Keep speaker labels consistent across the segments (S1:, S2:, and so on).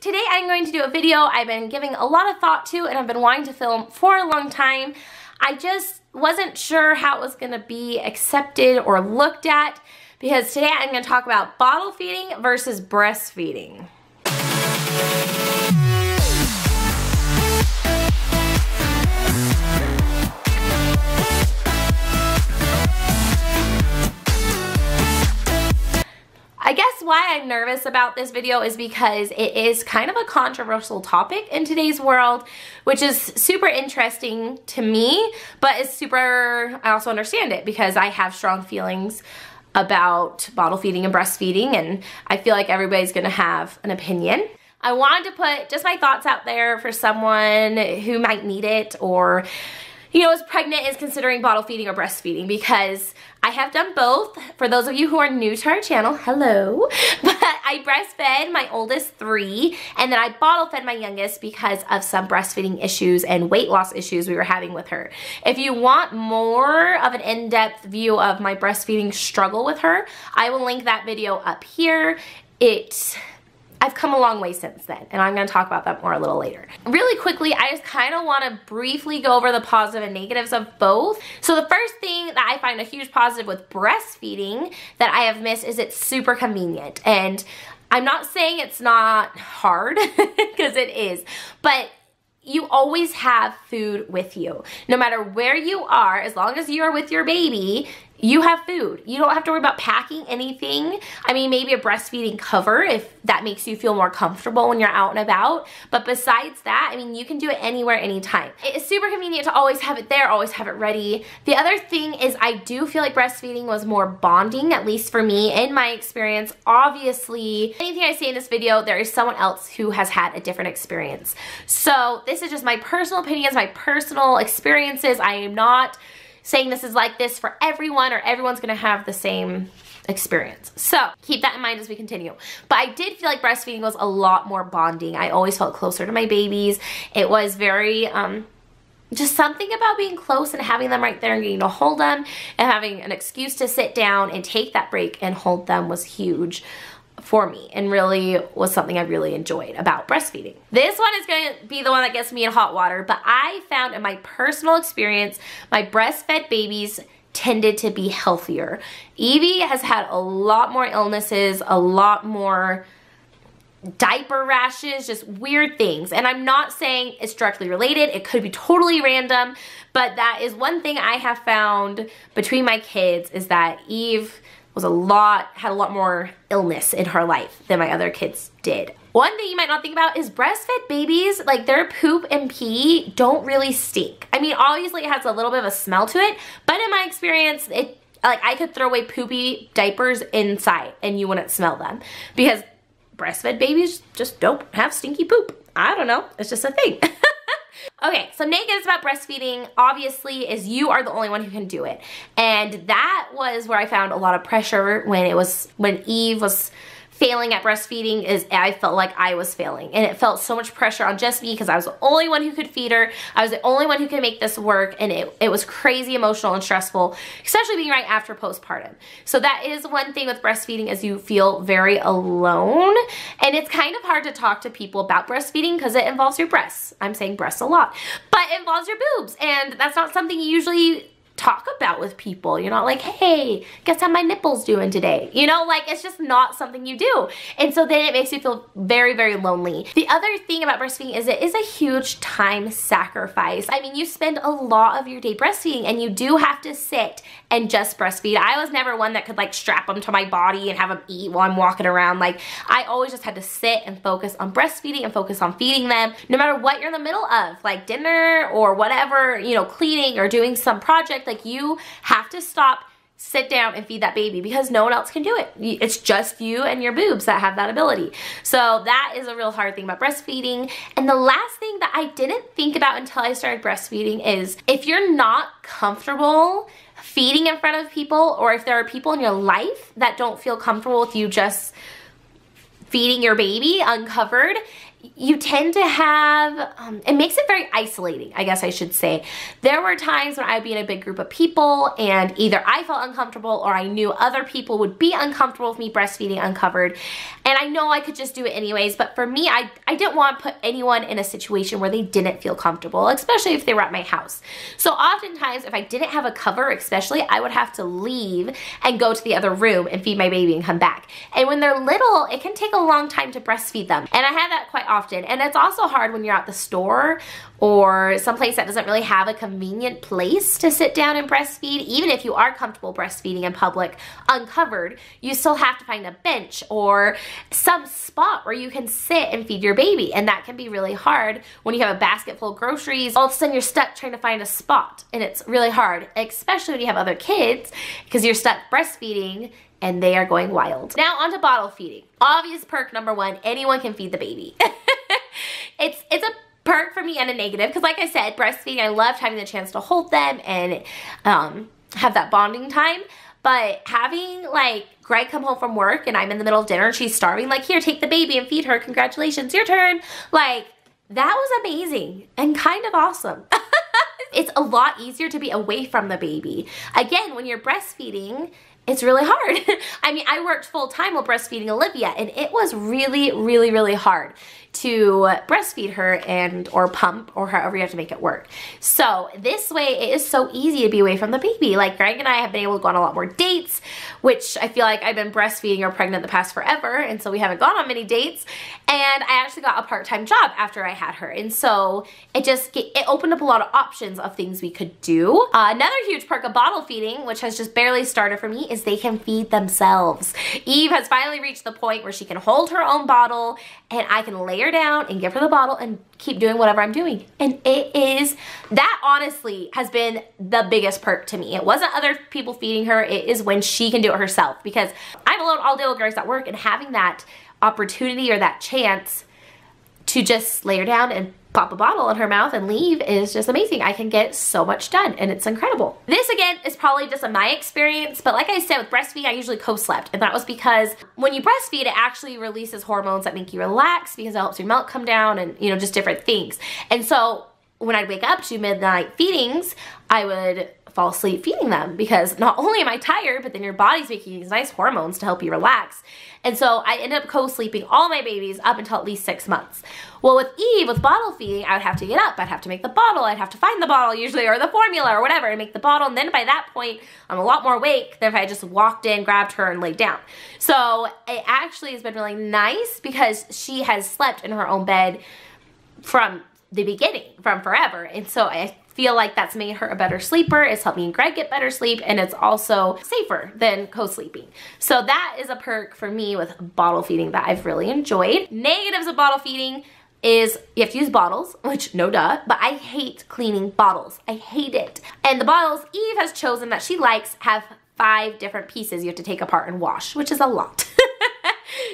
S1: Today I'm going to do a video I've been giving a lot of thought to and I've been wanting to film for a long time. I just wasn't sure how it was going to be accepted or looked at because today I'm going to talk about bottle feeding versus breastfeeding. I guess why I'm nervous about this video is because it is kind of a controversial topic in today's world, which is super interesting to me, but I also understand it because I have strong feelings about bottle feeding and breastfeeding, and I feel like everybody's gonna have an opinion. I wanted to put just my thoughts out there for someone who might need it or is pregnant, is considering bottle feeding or breastfeeding, because I have done both. For those of you who are new to our channel, hello. But I breastfed my oldest 3, and then I bottle fed my youngest because of some breastfeeding issues and weight loss issues we were having with her. If you want more of an in-depth view of my breastfeeding struggle with her, I will link that video up here. I've come a long way since then, and I'm going to talk about that more a little later. Really quickly, I just kind of want to briefly go over the positive and negatives of both. So the first thing that I find a huge positive with breastfeeding that I have missed is it's super convenient. And I'm not saying it's not hard, because it is, but you always have food with you. No matter where you are, as long as you are with your baby, you have food. You don't have to worry about packing anything. I mean, maybe a breastfeeding cover if that makes you feel more comfortable when you're out and about. But besides that, I mean, you can do it anywhere, anytime. It's super convenient to always have it there, always have it ready. The other thing is I do feel like breastfeeding was more bonding, at least for me, in my experience. Obviously, anything I say in this video, there is someone else who has had a different experience. So this is just my personal opinions, my personal experiences. I am not saying this is like this for everyone or everyone's gonna have the same experience. So keep that in mind as we continue. But I did feel like breastfeeding was a lot more bonding. I always felt closer to my babies. It was very, just something about being close and having them right there and getting to hold them and having an excuse to sit down and take that break and hold them was huge for me, and really was something I really enjoyed about breastfeeding. This one is going to be the one that gets me in hot water, but I found in my personal experience, my breastfed babies tended to be healthier. Evie has had a lot more illnesses, a lot more diaper rashes, just weird things. And I'm not saying it's directly related. It could be totally random, but that is one thing I have found between my kids is that Eve had a lot more illness in her life than my other kids did. One thing you might not think about is breastfed babies, like their poop and pee don't really stink. I mean, obviously it has a little bit of a smell to it, but in my experience, I could throw away poopy diapers inside and you wouldn't smell them because breastfed babies just don't have stinky poop. I don't know, it's just a thing. Okay, some negatives about breastfeeding, obviously, is you are the only one who can do it. And that was where I found a lot of pressure when Eve was failing at breastfeeding, is I felt like I was failing. And it felt so much pressure on just me because I was the only one who could feed her. I was the only one who could make this work, and it was crazy emotional and stressful, especially being right after postpartum. So that is one thing with breastfeeding, is you feel very alone. And it's kind of hard to talk to people about breastfeeding because it involves your breasts. I'm saying breasts a lot, but it involves your boobs, and that's not something you usually talk about with people. You're not like, hey, guess how my nipples doing today? Like it's just not something you do. And so then it makes you feel very, very lonely. The other thing about breastfeeding is it is a huge time sacrifice. I mean, you spend a lot of your day breastfeeding and you do have to sit and just breastfeed. I was never one that could like strap them to my body and have them eat while I'm walking around. Like I always just had to sit and focus on breastfeeding and focus on feeding them no matter what you're in the middle of, like dinner or whatever, cleaning or doing some project. Like you have to stop, sit down and feed that baby because no one else can do it. It's just you and your boobs that have that ability. So that is a real hard thing about breastfeeding. And the last thing that I didn't think about until I started breastfeeding is if you're not comfortable feeding in front of people, or if there are people in your life that don't feel comfortable with you just feeding your baby uncovered, you tend to have, it makes it very isolating, I guess I should say. There were times when I'd be in a big group of people and either I felt uncomfortable or I knew other people would be uncomfortable with me breastfeeding uncovered. And I know I could just do it anyways, but for me, I didn't want to put anyone in a situation where they didn't feel comfortable, especially if they were at my house. So oftentimes, if I didn't have a cover especially, I would have to leave and go to the other room and feed my baby and come back. And when they're little, it can take a long time to breastfeed them. And I have that quite often. And it's also hard when you're at the store or someplace that doesn't really have a convenient place to sit down and breastfeed. Even if you are comfortable breastfeeding in public uncovered, you still have to find a bench or some spot where you can sit and feed your baby. And that can be really hard when you have a basket full of groceries. All of a sudden you're stuck trying to find a spot, and it's really hard, especially when you have other kids, because you're stuck breastfeeding and they are going wild. Now on to bottle feeding. Obvious perk number one, anyone can feed the baby. It's a perk for me and a negative, because like I said, breastfeeding, I loved having the chance to hold them and have that bonding time. But having like Greg come home from work and I'm in the middle of dinner and she's starving, like, here, take the baby and feed her, congratulations, your turn. Like, that was amazing and kind of awesome. It's a lot easier to be away from the baby. Again, when you're breastfeeding, it's really hard. I mean, I worked full time while breastfeeding Olivia, and it was really, really, really hard to breastfeed her and or pump or however you have to make it work. So this way it is so easy to be away from the baby. Like Greg and I have been able to go on a lot more dates, which I feel like I've been breastfeeding or pregnant the past forever, and so we haven't gone on many dates. And I actually got a part-time job after I had her, and so it opened up a lot of options of things we could do. Another huge perk of bottle feeding, which has just barely started for me, is they can feed themselves. Eve has finally reached the point where she can hold her own bottle and I can lay her down and give her the bottle and keep doing whatever I'm doing. And that honestly has been the biggest perk to me. It wasn't other people feeding her, it is when she can do it herself, because I'm alone all day with Grace at work, and having that opportunity or that chance to just lay her down and pop a bottle in her mouth and leave is just amazing. I can get so much done and it's incredible. This again is probably just my experience, but like I said, with breastfeeding, I usually co-slept, and that was because when you breastfeed, it actually releases hormones that make you relax because it helps your milk come down and, you know, just different things. And so when I'd wake up to midnight feedings, I would fall asleep feeding them, because not only am I tired, but then your body's making these nice hormones to help you relax. And so I ended up co-sleeping all my babies up until at least 6 months. Well, with Eve, with bottle feeding, I would have to get up, I'd have to make the bottle, I'd have to find the bottle usually, or the formula or whatever, and make the bottle, and then by that point, I'm a lot more awake than if I just walked in, grabbed her, and laid down. So it actually has been really nice because she has slept in her own bed from the beginning, from forever, and so I feel like that's made her a better sleeper. It's helped me and Greg get better sleep, and it's also safer than co-sleeping. So that is a perk for me with bottle feeding that I've really enjoyed. Negatives of bottle feeding is you have to use bottles, which no duh, but I hate cleaning bottles. I hate it. And the bottles Eve has chosen that she likes have 5 different pieces you have to take apart and wash, which is a lot.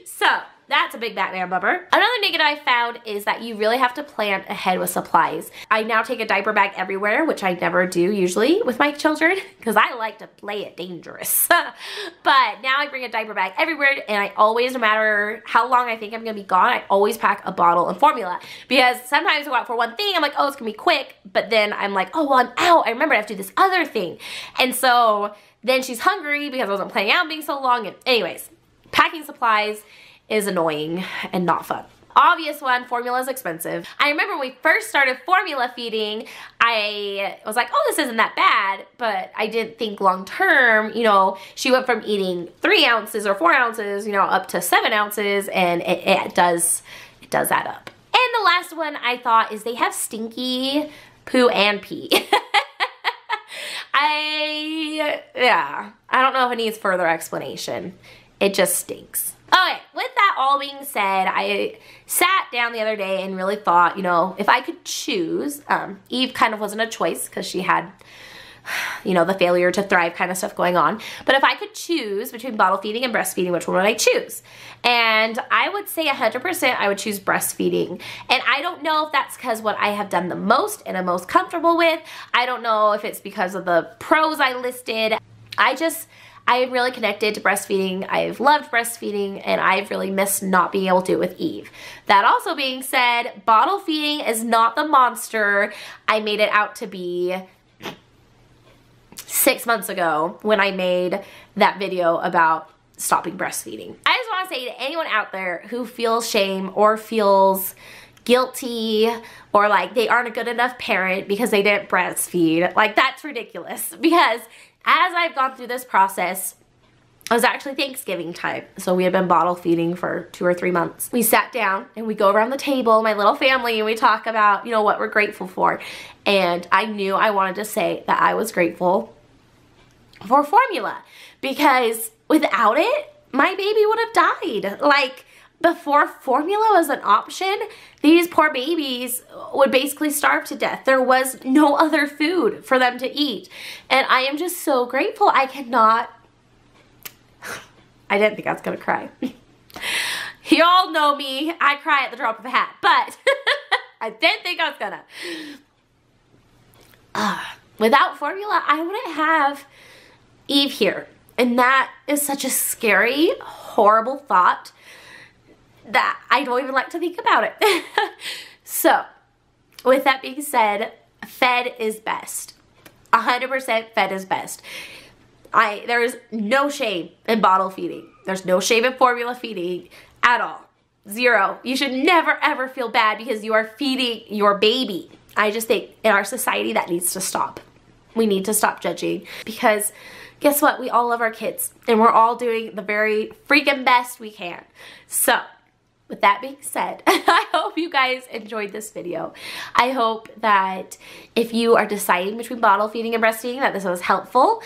S1: So that's a big Batman bummer. Another negative I found is that you really have to plan ahead with supplies. I now take a diaper bag everywhere, which I never do usually with my children because I like to play it dangerous. But now I bring a diaper bag everywhere, and I always, no matter how long I think I'm gonna be gone, I always pack a bottle and formula, because sometimes I go out for one thing, I'm like, oh, it's gonna be quick, but then I'm like, oh, well, I'm out. I remember I have to do this other thing. And so then she's hungry because I wasn't planning out being so long. And anyways, packing supplies is annoying and not fun. Obvious one, formula is expensive. I remember when we first started formula feeding, I was like, oh, this isn't that bad, but I didn't think long term, you know, she went from eating 3 ounces or 4 ounces, you know, up to 7 ounces, and it does add up. And the last one I thought is they have stinky poo and pee. I don't know if it needs further explanation. It just stinks. Okay, with that all being said, I sat down the other day and really thought, you know, if I could choose, Eve kind of wasn't a choice because she had, you know, the failure to thrive kind of stuff going on. But if I could choose between bottle feeding and breastfeeding, which one would I choose? And I would say 100% I would choose breastfeeding. And I don't know if that's because what I have done the most and I'm most comfortable with. I don't know if it's because of the pros I listed. I really connected to breastfeeding. I've loved breastfeeding, and I've really missed not being able to do it with Eve. That also being said, bottle feeding is not the monster I made it out to be 6 months ago when I made that video about stopping breastfeeding. I just want to say to anyone out there who feels shame or feels guilty or like they aren't a good enough parent because they didn't breastfeed, like that's ridiculous. Because as I've gone through this process, it was actually Thanksgiving time, so we had been bottle feeding for 2 or 3 months. We sat down and we go around the table, my little family, and we talk about, you know, what we're grateful for. And I knew I wanted to say that I was grateful for formula, because without it, my baby would have died. Like, before formula was an option, these poor babies would basically starve to death. There was no other food for them to eat. And I am just so grateful. I cannot, I didn't think I was gonna cry. Y'all know me, I cry at the drop of a hat, but I didn't think I was gonna. Without formula, I wouldn't have Eve here. And that is such a scary, horrible thought that I don't even like to think about it. So, with that being said, fed is best. 100% fed is best. There is no shame in bottle feeding. There's no shame in formula feeding at all. Zero. You should never ever feel bad because you are feeding your baby. I just think in our society that needs to stop. We need to stop judging, because guess what? We all love our kids and we're all doing the very freaking best we can. So, with that being said, I hope you guys enjoyed this video. I hope that if you are deciding between bottle feeding and breastfeeding, that this was helpful.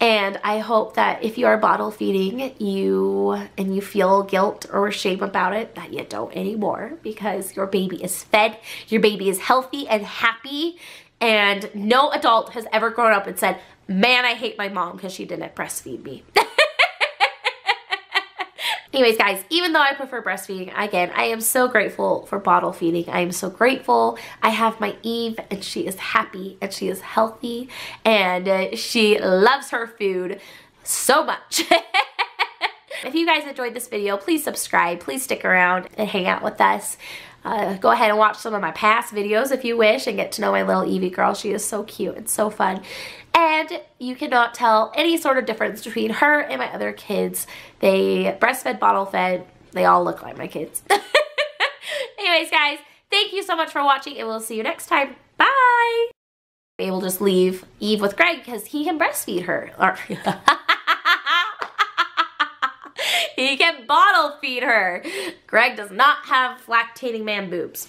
S1: And I hope that if you are bottle feeding and you feel guilt or shame about it, that you don't anymore, because your baby is fed, your baby is healthy and happy, and no adult has ever grown up and said, man, I hate my mom because she didn't breastfeed me. Anyways, guys, even though I prefer breastfeeding, again, I am so grateful for bottle feeding. I am so grateful. I have my Eve, and she is happy, and she is healthy, and she loves her food so much. If you guys enjoyed this video, please subscribe. Please stick around and hang out with us. Go ahead and watch some of my past videos if you wish and get to know my little Evie girl. She is so cute and so fun. And you cannot tell any sort of difference between her and my other kids. They breastfed, bottle fed. They all look like my kids. Anyways, guys, thank you so much for watching, and we'll see you next time. Bye! We'll just leave Eve with Greg because he can breastfeed her. Or he can bottle feed her. Greg does not have lactating man boobs.